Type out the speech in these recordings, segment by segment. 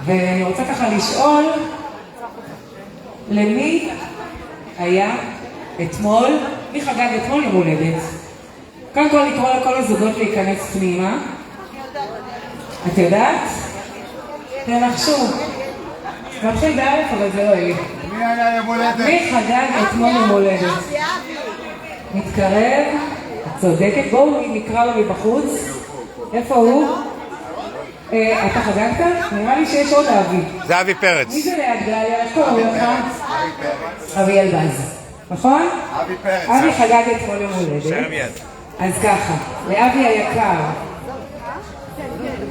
ואני רוצה ככה לשאול, למי היה אתמול, מי חגג אתמול יום הולדת? קודם כל לקרוא לכל הזוגות להיכנס פנימה. את יודעת? תנחשו. מתחיל באלף, אבל זה לא יהיה. מי היה יום הולדת? מי חגג אתמול יום הולדת? מתקרב, את צודקת, בואו נקרא לו מבחוץ. איפה הוא? אתה חגגת? נראה לי שיש עוד אבי. זה אבי פרץ. מי זה ליד גליה? איך קוראים לך? אבי אלבז. נכון? אבי פרץ. אבי חגג אתמול יום הולדת. אז ככה, לאבי היקר,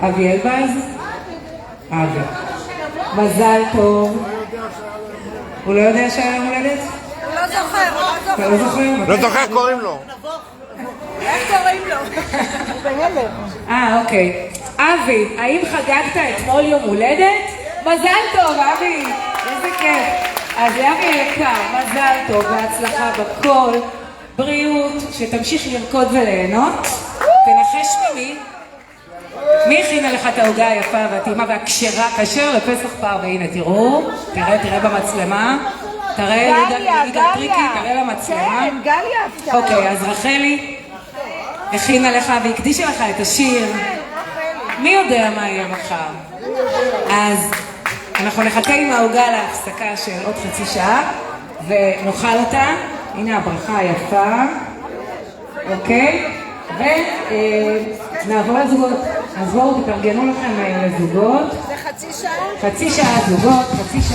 אבי אלבז, אבי. מזל טוב. הוא לא יודע שהיה יום הולדת? הוא לא זוכר, אתה לא זוכר? לא זוכר, קוראים לו. איך קוראים לו? הוא בהלם. אוקיי. אבי, האם חגגת אתמול יום הולדת? מזל טוב, אבי. איזה כיף. אז לאבי היקר, מזל טוב והצלחה בכל. בריאות, שתמשיך לרקוד וליהנות. תנחש ממי. מי הכינה לך את ההוגה היפה והטעימה והכשרה, כשר לפסח פר? והנה, תראו. תראה במצלמה. תראה, יגאל טריקי, תראה למצלמה. כן, גליה. אוקיי, אז רחלי הכינה לך והקדישה לך את השיר. מי יודע מה יהיה מחר? אז אנחנו נחכה עם ההוגה להפסקה של עוד חצי שעה ונאכל אותה. הנה הברכה היפה. אוקיי? ונעבור לזוגות. אז בואו תתארגנו לכם לזוגות. זה חצי שעה? חצי שעה זוגות, חצי שעה